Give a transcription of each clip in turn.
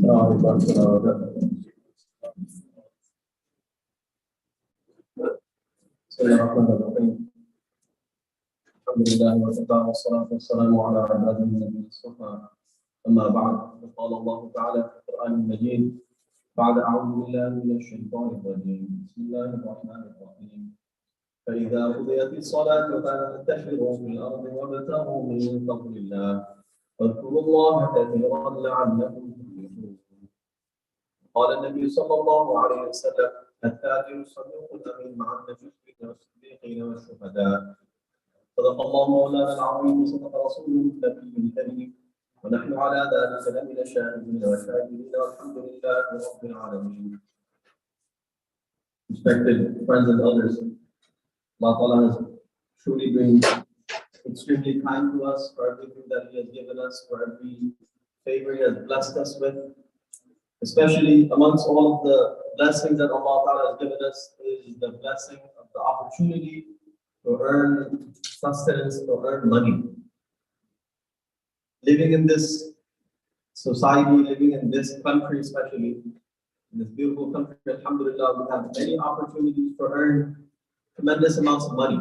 بسم الله الرحمن الرحيم. الحمد لله وكفى والصلاة والسلام على عباده الذين اصطفى. أما بعد، قال الله تعالى في القرآن المجيد بعد أعوذ بالله من الشيطان الرجيم. بسم الله الرحمن الرحيم. فإذا قضيت الصلاة فانتشروا في الأرض وابتغوا من فضل الله واذكروا الله كثيرا لعلكم تفلحون. قال النبي صلى الله عليه وسلم: التاجر الصدوق الأمين مع النبيين والصديقين والشهداء. صدق الله مولانا العظيم وصدق رسوله النبي الكريم، ونحن على ذلك لمن الشاهدين والشاكرين والحمد لله رب العالمين. Respected friends and elders, Allah Ta'ala has truly been extremely kind to us for everything that He has given us, for every favor He has blessed us with. Especially amongst all of the blessings that Allah Ta'ala has given us is the blessing of the opportunity to earn sustenance, to earn money. Living in this society, living in this country especially, in this beautiful country, alhamdulillah, we have many opportunities to earn tremendous amounts of money.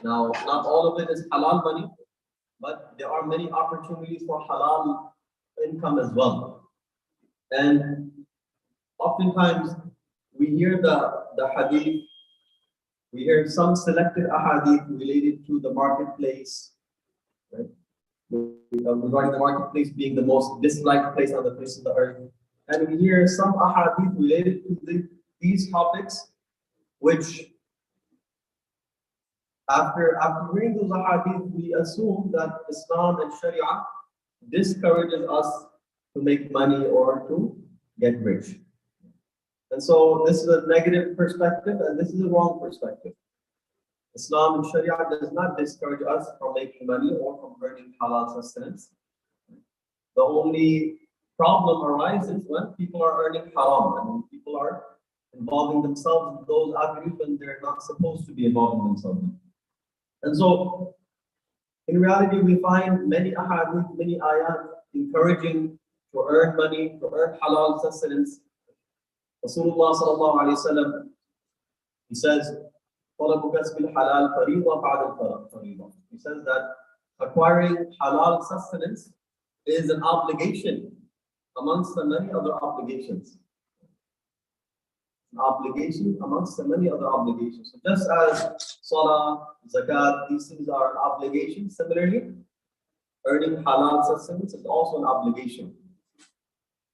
Now, not all of it is halal money, but there are many opportunities for halal income as well. And oftentimes we hear the hadith, we hear some selected ahadith related to the marketplace, right? Regarding the marketplace being the most disliked place on the face of the earth. And we hear some ahadith related to these topics, which after hearing those ahadith, we assume that Islam and Sharia discourages us to make money or to get rich. And so this is a negative perspective and this is a wrong perspective. Islam and Sharia does not discourage us from making money or from earning halal sustenance. The only problem arises when people are earning haram and when people are involving themselves in those avenues when they're not supposed to be involving themselves in. And so in reality we find many ahadith, many ayat encouraging to earn money, to earn halal sustenance. Rasulullah sallallahu alayhi wa sallam, he says, he says that acquiring halal sustenance is an obligation amongst the many other obligations. An obligation amongst the many other obligations. So just as salah, zakat, these things are an obligation, similarly, earning halal sustenance is also an obligation.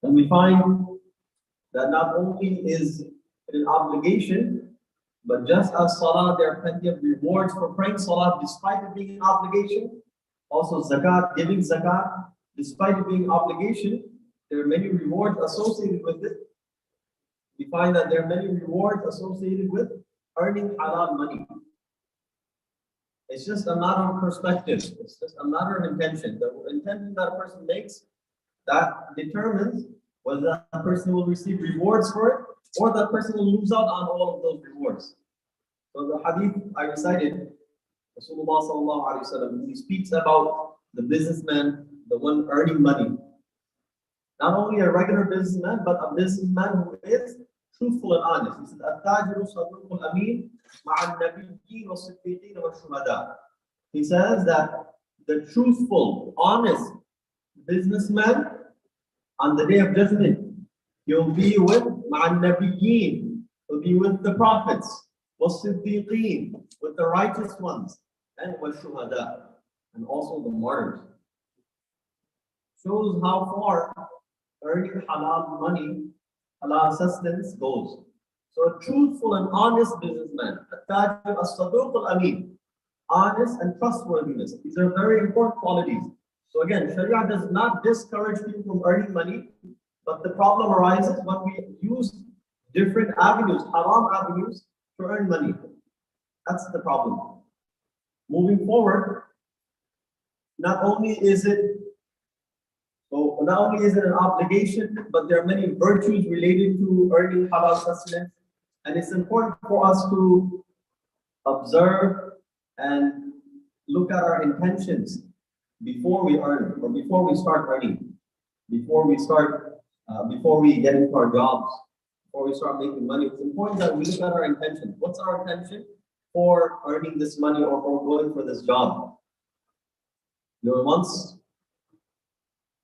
And we find that not only is it an obligation, but just as salah, there are plenty of rewards for praying salah despite it being an obligation. Also zakat, giving zakat, despite it being an obligation, there are many rewards associated with it. We find that there are many rewards associated with earning halal money. It's just a matter of perspective. It's just a matter of intention. The intention that a person makes, that determines whether that person will receive rewards for it or that person will lose out on all of those rewards. So the hadith I recited, Rasulullah sallallahu alayhi wa sallam, he speaks about the businessman, the one earning money. Not only a regular businessman, but a businessman who is truthful and honest. He says, التاجر الصدوق الأمين مع النبيين والصديقين والشهداء. He says that the truthful, honest businessman on the day of judgment, he'll be with مع النبيين, he'll be with the prophets, والصديقين, with the righteous ones, and والشهداء, and also the martyrs. Shows how far earning halal money, halal sustenance goes. So a truthful and honest businessman, التاجر الصدوق الأمين, honest and trustworthiness. These are very important qualities. So again, Sharia does not discourage people from earning money, but the problem arises when we use different avenues, haram avenues, to earn money. That's the problem. Moving forward, not only is it an obligation, but there are many virtues related to earning halal sustenance. And it's important for us to observe and look at our intentions before we earn or before we start earning, before we start before we get into our jobs, before we start making money, it's important that we look at our intention. What's our intention for earning this money or for going for this job? There once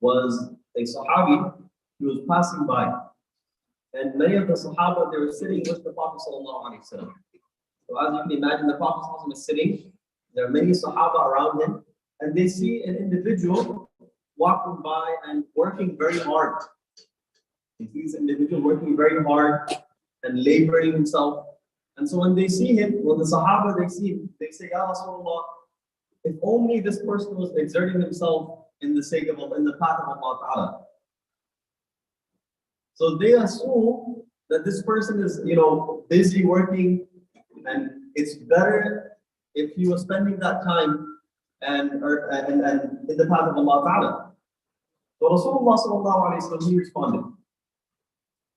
was a Sahabi, he was passing by, and many of the Sahaba, they were sitting with the Prophet ﷺ. So as you can imagine, the Prophet ﷺ is sitting, there are many Sahaba around him, and they see an individual walking by and working very hard. He sees an individual working very hard and laboring himself. And so when they see him, when the Sahaba, they see him, they say, Ya Rasulullah, if only this person was exerting himself in the sake of Allah, in the path of Allah Ta'ala. So they assume that this person is, busy working, and it's better if he was spending that time and in the path of Allah Ta'ala. So Rasulullah sallallahu alayhi wa sallam, he responded.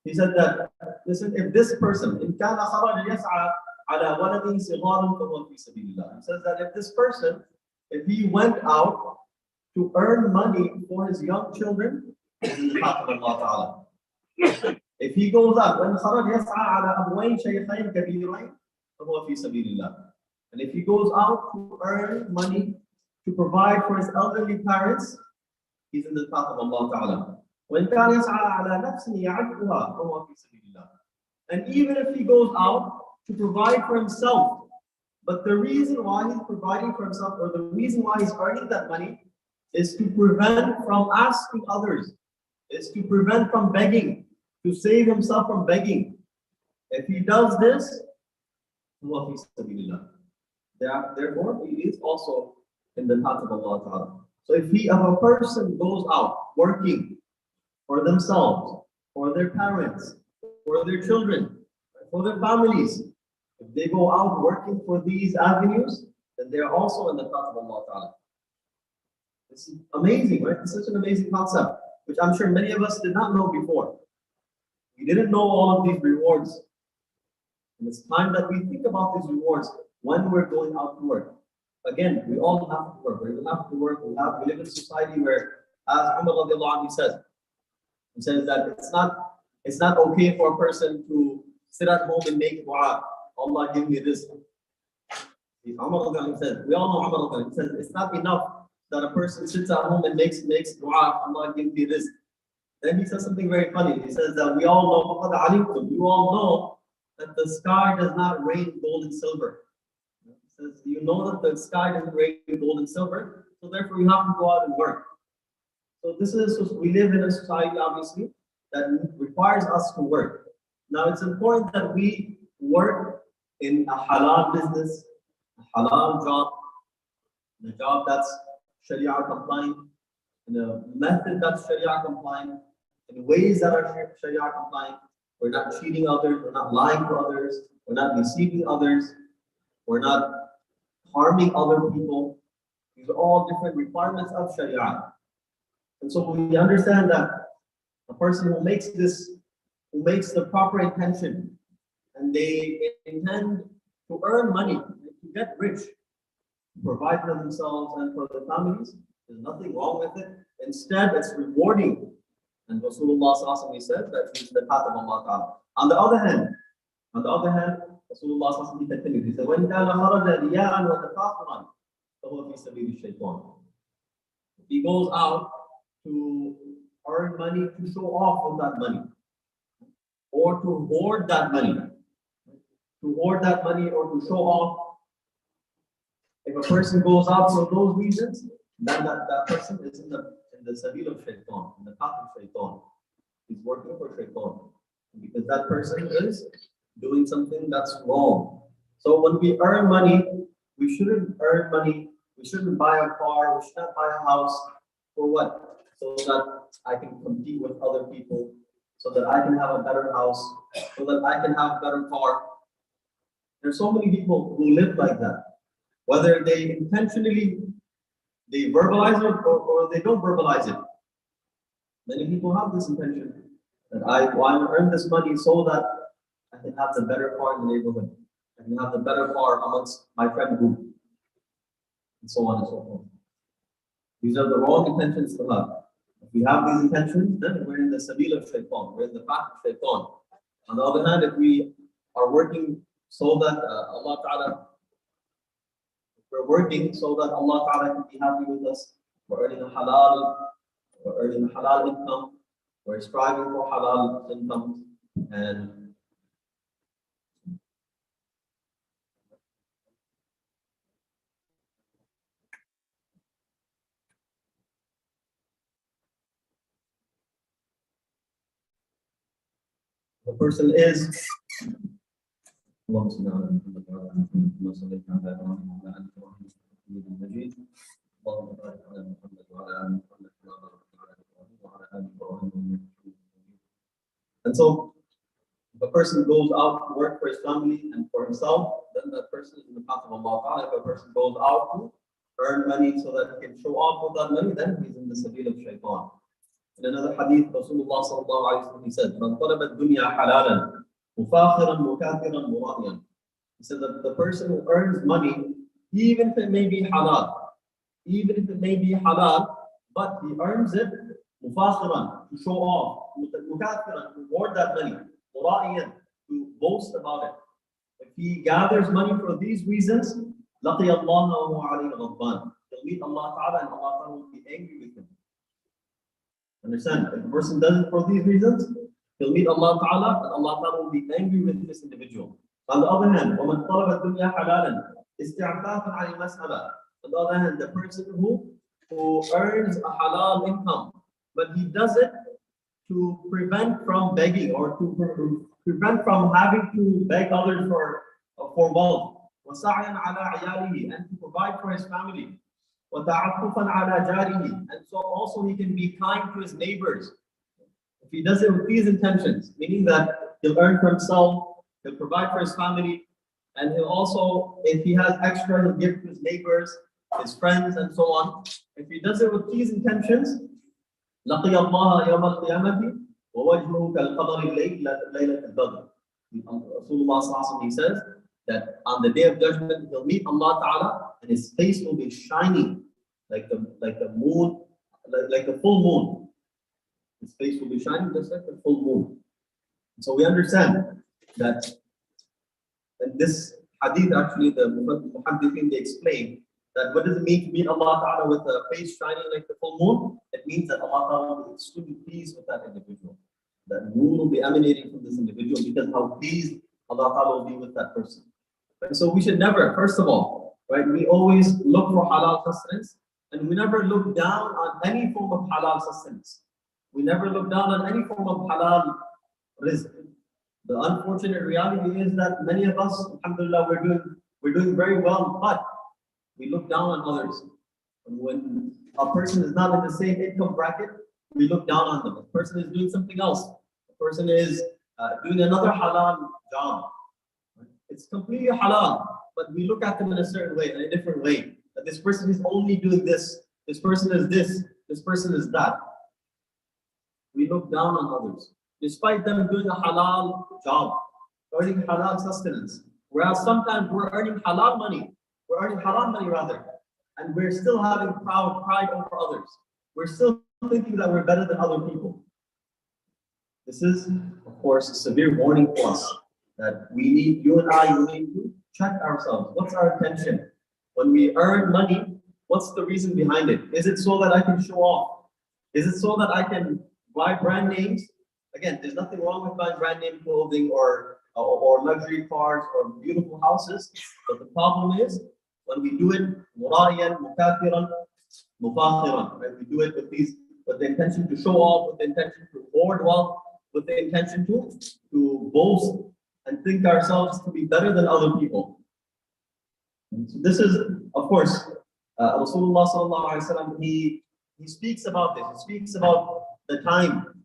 He said that, listen, if this person, in kana kharaj yas'a ala waladin sigharan fahuwa fi sabilillah. He says that if this person, if he went out to earn money for his young children, is in the path of Allah Ta'ala. If he goes out, when kharaj yas'a ala abwayn shaykhayn kabirayn fahuwa fi sabilillah. And if he goes out to earn money to provide for his elderly parents, he's in the path of Allah Ta'ala. وإن كان يسعى على نفسه يعبدها فهو في سبيل الله. And even if he goes out to provide for himself, but the reason why he's providing for himself, or the reason why he's earning that money, is to prevent from asking others, is to prevent from begging, to save himself from begging. If he does this, فهو في سبيل الله. Therefore, he is also in the path of Allah Ta'ala. So if a person goes out working for themselves, for their parents, for their children, for their families, if they go out working for these avenues, then they are also in the path of Allah Ta'ala. This is amazing, right? This is such an amazing concept, which I'm sure many of us did not know before. We didn't know all of these rewards. And it's time that we think about these rewards when we're going out to work. Again, we all have to work. We have to work. We live in a society where, as Umar radiallahu anhu says, he says that it's not okay for a person to sit at home and make dua. Allah give me this. Umar radiallahu anhu says, we all know Umar radiallahu anhu, he says it's not enough that a person sits at home and makes dua. Allah give me this. Then he says something very funny. He says that we all know, you all know that the sky does not rain gold and silver. He says, you know that the sky doesn't rain gold and silver, so therefore you have to go out and work. So we live in a society, obviously, that requires us to work. Now it's important that we work in a halal business, a halal job, a job that's Sharia compliant, in a method that's Sharia compliant, in ways that are Sharia compliant. We're not cheating others, we're not lying to others, we're not deceiving others, we're not harming other people. These are all different requirements of Sharia. And so we understand that a person who makes the proper intention, and they intend to earn money, to get rich, to provide for themselves and for their families, there's nothing wrong with it. Instead, it's rewarding. And Rasulullah sallallahu said that he's the path of Allah Ta'ala. On the other hand, Rasulullah sallallahu continued. He said, "When kana kharaja riya'an wa tafakhuran, fahuwa fi sabili shaytan." If he goes out to earn money, to show off with that money, or to hoard that money, or to show off. If a person goes out for those reasons, then that person is in the sabil of shaitan, in the path of shaitan. He's working for shaitan, because that person is doing something that's wrong. So when we earn money, we shouldn't buy a car, we should not buy a house. For what? So that I can compete with other people, so that I can have a better house, so that I can have a better car. There's so many people who live like that. Whether they intentionally verbalize it or they don't verbalize it. Many people have this intention that I want to earn this money so that I can have the better car in the neighborhood. I can have the better car amongst my friend group, and so on and so forth. These are the wrong intentions to have. The we have these intentions, then we're in the sabil of shaitan, we're in the path of shaitan. On the other hand, if we are working so that Allah Ta'ala, we're working so that Allah Ta'ala can be happy with us, we're earning a halal income, we're striving for halal income, and the person is and so if a person goes out to work for his family and for himself, then that person is in the path of Allah Ta'ala. If a person goes out to earn money so that he can show off with that money, then he's in the sabil of shaitan. In another hadith, Rasulullah sallallahu alayhi wa sallam, he said, "Man talaba ad-dunya halalan, mufakhiran mukathiran muradiyan." He said that the person who earns money, even if it may be halal, but he earns it mufakhiran, to show off, mukathiran, to hoard that money, muradiyan, to boast about it. If he gathers money for these reasons, لَقِيَ اللَّهَ وَهُوَ عَلَيْهِ غَضْبَانٌ, he'll meet Allah Ta'ala and Allah Ta'ala will be angry with him. Understand? If a person does it for these reasons, he'll meet Allah Ta'ala and Allah Ta'ala will be angry with this individual. On the other hand, وَمَنْ طَلَبَ الدُّنْيَا حَلَالًا اسْتِعْفَافًا عَنِ الْمَسْأَلَةِ. On the other hand, the person who earns a halal income, but he does it to prevent from begging or to prevent from having to beg others for wealth. وَسَعْيًا عَلَى عِيَالِهِ, and to provide for his family. وَتَعَطُّفًا عَلَى جَارِهِ, and so also he can be kind to his neighbors. If he does it with these intentions, meaning that he'll earn for himself, he'll provide for his family, and he'll also, if he has extra, he'll give to his neighbors, his friends, and so on. If he does it with these intentions, لَقِيَ اللَّهَ يَوْمَ الْقِيَامَةِ وَوَجْهُهُ كَالْقَمَرِ لَيْلَةِ الْبَدْرِ. Rasulullah, he says that on the day of judgment, he'll meet Allah Ta'ala and his face will be shining like the moon, like the full moon. His face will be shining just like the full moon. So we understand that in this hadith, actually, the muhaddithin, they explain that what does it mean to meet Allah Ta'ala with a face shining like the full moon? It means that Allah Ta'ala will be extremely pleased with that individual. That moon will be emanating from this individual because how pleased Allah Ta'ala will be with that person. And so we should never, first of all, right, we always look for halal sustenance and we never look down on any form of halal sustenance. We never look down on any form of halal rizq. The unfortunate reality is that many of us, alhamdulillah, we're doing very well, but we look down on others. And when a person is not in the same income bracket, we look down on them. A person is doing something else. A person is doing another halal job. It's completely halal, but we look at them in a certain way, in a different way. That this person is only doing this person is this person is that. We look down on others, despite them doing a halal job, earning halal sustenance. Whereas sometimes we're earning halal money, and we're still having pride over others. We're still thinking that we're better than other people. This is, of course, a severe warning for us that you and I need to check ourselves. What's our intention? When we earn money, what's the reason behind it? Is it so that I can show off? Is it so that I can buy brand names? Again, there's nothing wrong with buying brand name clothing or luxury cars or beautiful houses. But the problem is when we do it murayan, mukathiran, mufakhiran, right? We do it with the intention to show off, with the intention to hoard wealth, with the intention to boast and think ourselves to be better than other people. And so this is, of course, Rasulullah sallallahu alaihi wasallam. He speaks about this. He speaks about the time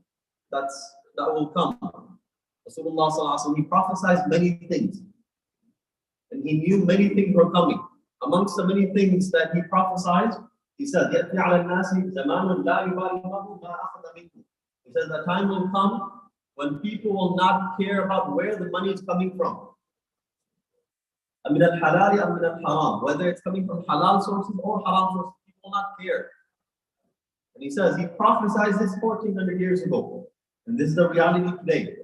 that will come. Rasulullah sallallahu alaihi wasallam, he prophesied many things, and he knew many things were coming. Amongst the many things that he prophesied, he said, "يَأْتِي عَلَى النَّاسِ زَمَانٌ لَا يُبَالِي اللَّهُ مَا أَخَذَ مِنْكُمْ." He says the time will come when people will not care about where the money is coming from. مِنَ الْحَلَالِ أَمْ مِنَ الْحَرَامِ, whether it's coming from halal sources or haram sources, people will not care. And he says, he prophesied this 1400 years ago. And this is the reality today.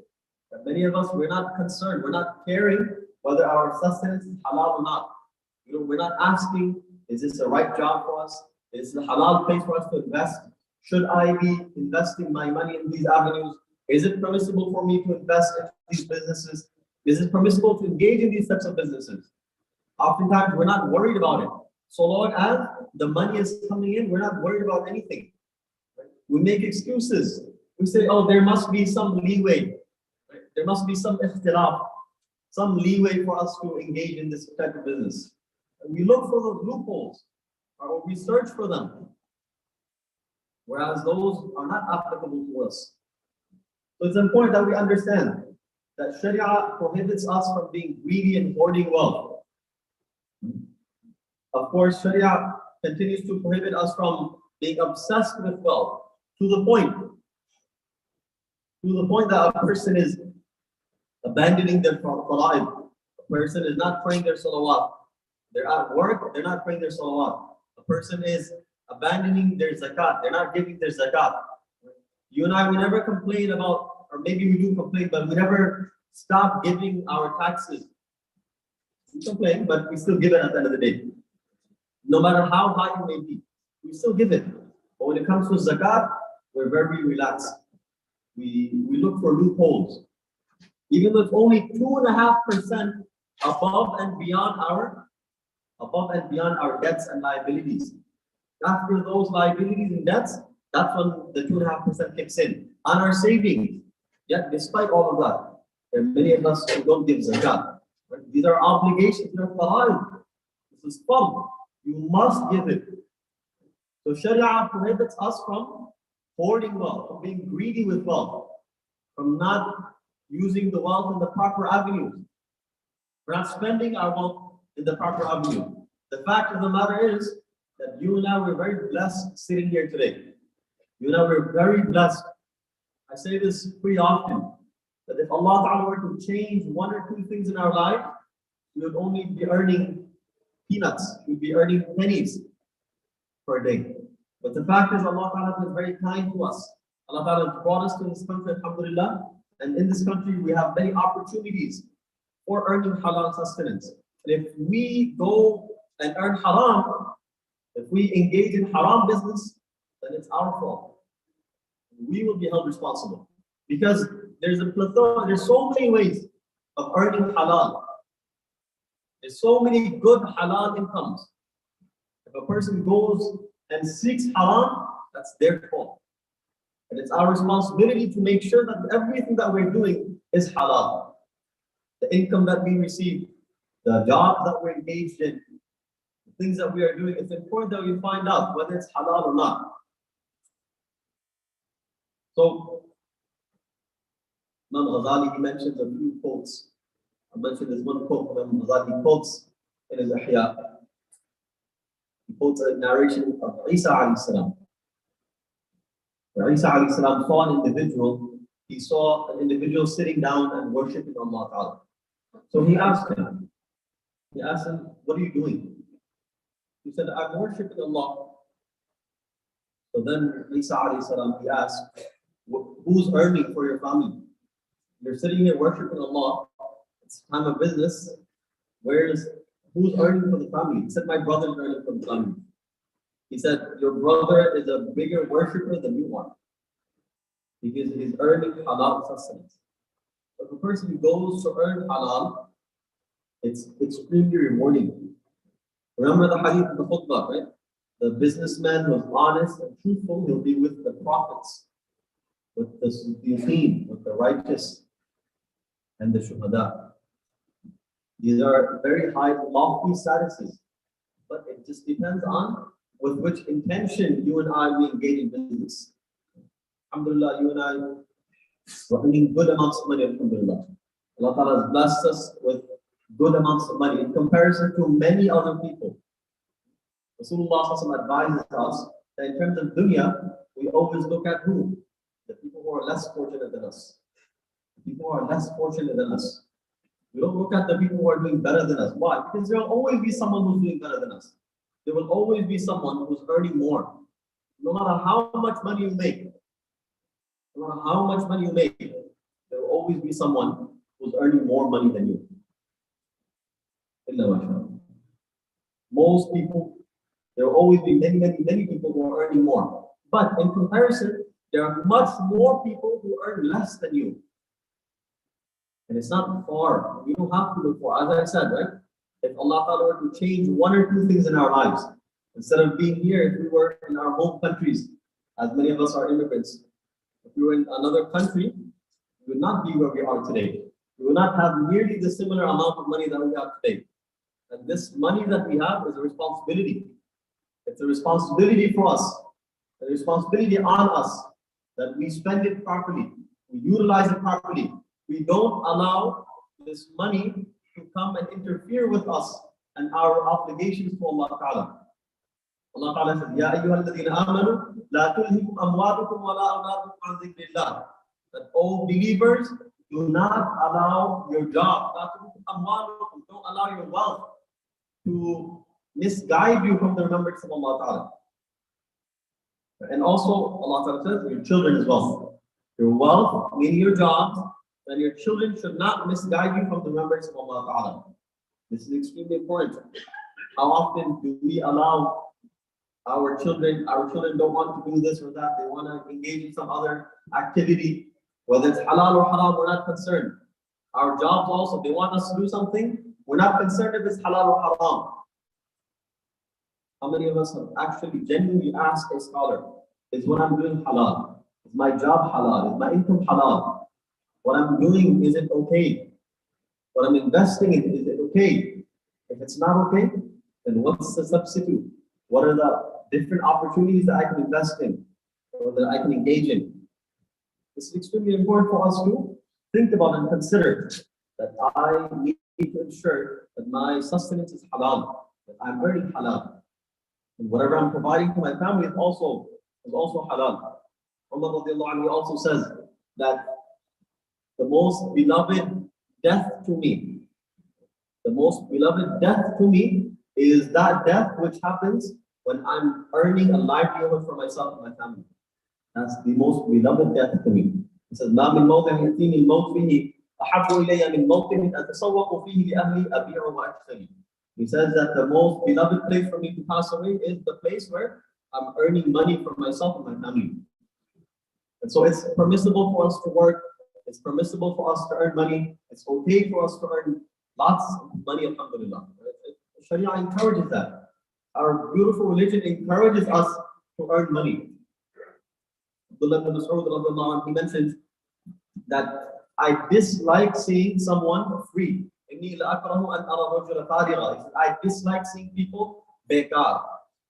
That many of us, we're not concerned, we're not caring whether our sustenance is halal or not. You know, we're not asking, is this the right job for us? Is this a halal place for us to invest? Should I be investing my money in these avenues? Is it permissible for me to invest in these businesses? Is it permissible to engage in these types of businesses? Oftentimes, we're not worried about it. So long as the money is coming in, we're not worried about anything. We make excuses. We say, oh, there must be some leeway. There must be some ikhtilaf, some leeway for us to engage in this type of business. And we look for the loopholes, or we search for them, whereas those are not applicable to us. So it's important that we understand that Sharia prohibits us from being greedy and hoarding wealth. Of course, Sharia continues to prohibit us from being obsessed with wealth to the point that a person is abandoning their fara'id. A person is not praying their salawat. They're at work, they're not praying their salawat. A person is abandoning their zakat. They're not giving their zakat. You and I, we never complain about, or maybe we do complain, but we never stop giving our taxes. We complain, but we still give it at the end of the day. No matter how high it may be, we still give it. But when it comes to zakat, we're very relaxed. We look for loopholes. Even though it's only 2.5% above and beyond our debts and liabilities. After those liabilities and debts, that's when the 2.5% kicks in. On our savings, yet despite all of that, there are many of us who don't give zakat. Right? These are obligations, they're fara'id. This is fard. You must give it. So Sharia prohibits us from hoarding wealth, from being greedy with wealth, from not using the wealth in the proper avenues. We're not spending our wealth in the proper avenue. The fact of the matter is that you and I were very blessed sitting here today. You and I were very blessed. I say this pretty often, that if Allah Ta'ala were to change one or two things in our life, we would only be earning peanuts, we'd be earning pennies per day. But the fact is Allah Ta'ala is very kind to us. Allah Ta'ala brought us to this country, alhamdulillah, and in this country we have many opportunities for earning halal sustenance. And if we go and earn haram, if we engage in haram business, then it's our fault. We will be held responsible. Because there's a plethora, there's so many ways of earning halal. There's so many good halal incomes. If a person goes and seeks haram, that's their fault. And it's our responsibility to make sure that everything that we're doing is halal. The income that we receive, the jobs that we're engaged in, the things that we are doing, it's important that we find out whether it's halal or not. So, Imam Ghazali, he mentions a few quotes. I mentioned this one quote Imam Ghazali quotes in his Ihya. He quotes a narration of Isa alayhi salam. When Isa alayhi salam saw an individual, he saw an individual sitting down and worshipping Allah Ta'ala. So he asked him, what are you doing? He said, I'm worshipping Allah. So then Isa alayhi salam, he asked, who's earning for your family? You're sitting here worshipping Allah. It's time of business. Who's earning for the family? He said, my brother's earning for the family. He said, your brother is a bigger worshipper than you are, because he's earning halal sustenance. If a person goes to earn halal, it's extremely rewarding. Remember the hadith of the khutbah, right? The businessman was honest and truthful, he'll be with the prophets, with the siddiqeen, with the righteous, and the shuhada. These are very high, lofty statuses, but it just depends on with which intention you and I we engage in business. Alhamdulillah, you and I are earning good amounts of money, alhamdulillah. Allah Ta'ala has blessed us with good amounts of money in comparison to many other people. Rasulullah advises us that in terms of dunya, we always look at who? The people who are less fortunate than us. The people who are less fortunate than us. We don't look at the people who are doing better than us. Why? Because there will always be someone who's doing better than us. There will always be someone who's earning more. No matter how much money you make, no matter how much money you make, there will always be someone who's earning more money than you. Most people, there will always be many people who are earning more. But in comparison, there are much more people who earn less than you. And it's not far. You don't have to look far. As I said, right? If Allah Ta'ala were to change one or two things in our lives, instead of being here, if we were in our home countries, as many of us are immigrants, if we were in another country, we would not be where we are today. We will not have nearly the similar amount of money that we have today. And this money that we have is a responsibility. It's a responsibility for us, a responsibility on us that we spend it properly, we utilize it properly. We don't allow this money to come and interfere with us and our obligations to Allah Ta'ala. Allah Ta'ala says, Ya ayyuhalladhina amanu, la tulhikum amwalukum wa la awladukum an dhikrillah. That all believers, do not allow your job, don't allow your wealth to misguide you from the remembrance of Allah Ta'ala. And also, Allah Ta'ala says, your children as well. Your wealth, meaning your jobs, and your children should not misguide you from the remembrance of Allah Ta'ala. This is extremely important. How often do we allow our children don't want to do this or that, they want to engage in some other activity, whether it's halal or haram, we're not concerned. Our jobs also, they want us to do something, we're not concerned if it's halal or haram. How many of us have actually genuinely asked a scholar, is what I'm doing halal? Is my job halal? Is my income halal? What I'm doing, is it okay? What I'm investing in, is it okay? If it's not okay, then what's the substitute? What are the different opportunities that I can invest in or that I can engage in? This is extremely important for us to think about and consider that I need to ensure that my sustenance is halal, that I'm earning halal. And whatever I'm providing to my family is also halal. Umar radiallahu anhu also says that the most beloved death to me, is that death which happens when I'm earning a livelihood for myself and my family. That's the most beloved death to me. He says, مَا مِن مَوْتٍ يَأْتِينِي الْمَوْتُ فِيهِ أَحَبُّ إِلَيَّ مِن مَوْتٍ أَتَسَوَّقُ فِيهِ لِأَهْلِي أَبِيعُ وَأَشْتَرِي. He says that the most beloved place for me to pass away is the place where I'm earning money for myself and my family. And so it's permissible for us to work. It's permissible for us to earn money. It's okay for us to earn lots of money, alhamdulillah. Sharia encourages that. Our beautiful religion encourages us to earn money. Abdullah ibn Mas'ud, he mentions that I dislike seeing someone free. He says, I dislike seeing people bekar.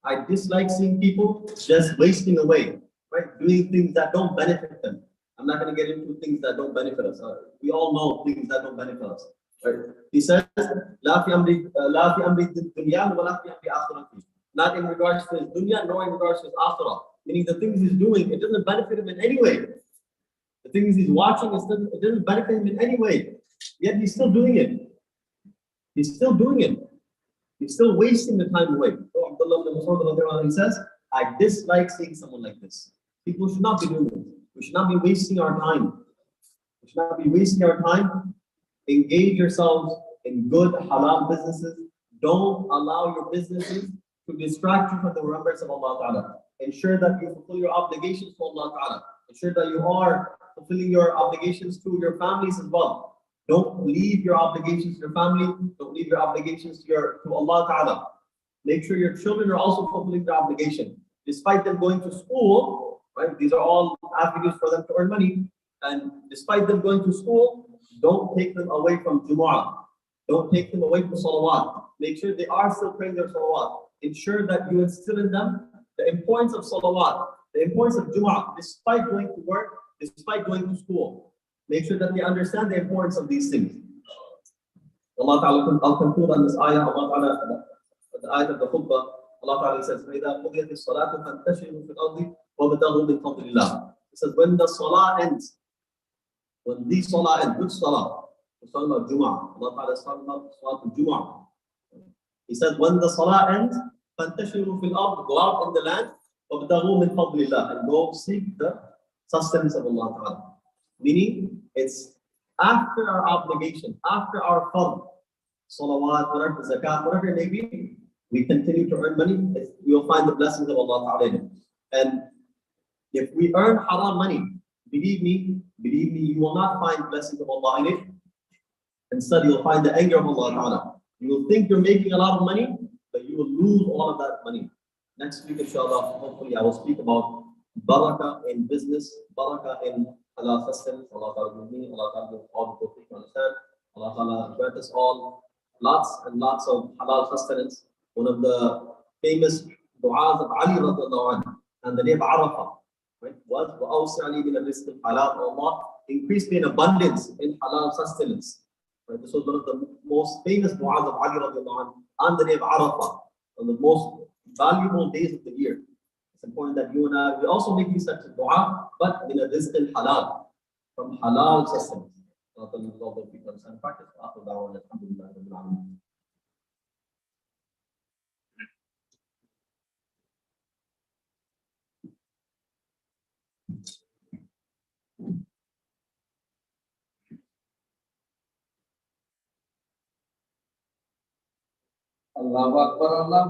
I dislike seeing people just wasting away, right? Doing things that don't benefit them. I'm not going to get into things that don't benefit us. We all know things that don't benefit us. Right? He says, not in regards to his dunya, nor in regards to his akhirah. Meaning the things he's doing, it doesn't benefit him in any way. The things he's watching, it doesn't benefit him in any way. Yet he's still doing it. He's still doing it. He's still wasting the time away. So Abdullah ibn Mas'ud, he says, I dislike seeing someone like this. People should not be doing this. We should not be wasting our time. We should not be wasting our time. Engage yourselves in good halal businesses. Don't allow your businesses to distract you from the remembrance of Allah Ta'ala. Ensure that you fulfill your obligations to Allah Ta'ala. Ensure that you are fulfilling your obligations to your families as well. Don't leave your obligations to your family. Don't leave your obligations to Allah Ta'ala. Make sure your children are also fulfilling their obligation. Despite them going to school, right? These are all avenues for them to earn money. And despite them going to school, don't take them away from Jumu'ah. Don't take them away from Salawat. Make sure they are still praying their Salawat. Ensure that you instill in them the importance of Salawat, the importance of Jumu'ah, despite going to work, despite going to school. Make sure that they understand the importance of these things. Allah Ta'ala, I'll conclude on this ayah. Allah Ta'ala, the ayah of the khutbah, Allah Ta'ala says, فَإِذَا قُضِيَتِ الصَّلَاةُ فَانْتَشِرُوا فِي الْأَرْضِ وَابْتَغُوا مِنْ فَضْلِ اللَّهِ. He says, when the salah ends, when the salah ends, which salah? We're talking about Jumu'ah. Allah Ta'ala is talking about Salat al-Jumu'ah. He says, when the salah ends, فَانْتَشِرُوا فِي الْأَرْضِ, go out in the land, وَابْتَغُوا مِنْ فَضْلِ اللَّهِ, and go seek the sustenance of Allah Ta'ala. Meaning, it's after our obligation, after our fard, salawat, whatever, zakat, whatever it may be, we continue to earn money, we will find the blessings of Allah Ta'ala in it. And if we earn haram money, believe me, you will not find blessings of Allah in it. Instead, you'll find the anger of Allah Ta'ala. You will think you're making a lot of money, but you will lose all of that money. Next week, inshallah, hopefully I will speak about barakah in business, barakah in halal sustenance. Allah Ta'ala give me, Allah Ta'ala give all the people to understand. Allah Ta'ala grant us all lots and lots of halal sustenance. One of the famous du'as of Ali radiallahu anhu, and the name Arafah, right, was وَأَوْسِعْنِي مِنَ الرِّزْقِ الْحَلَالِ. Allah increased me in abundance in halal sustenance. Right, this was one of the most famous du'as of Ali radiallahu anhu on the day of Arafah, on the most valuable days of the year. It's important that you and I, we also make these types of dua, but in a rizq halal, from halal sustenance. Allah Ta'ala will all the people understand practice. After that one, alhamdulillah, rabbil alamin. Allahu Akbar, Allah.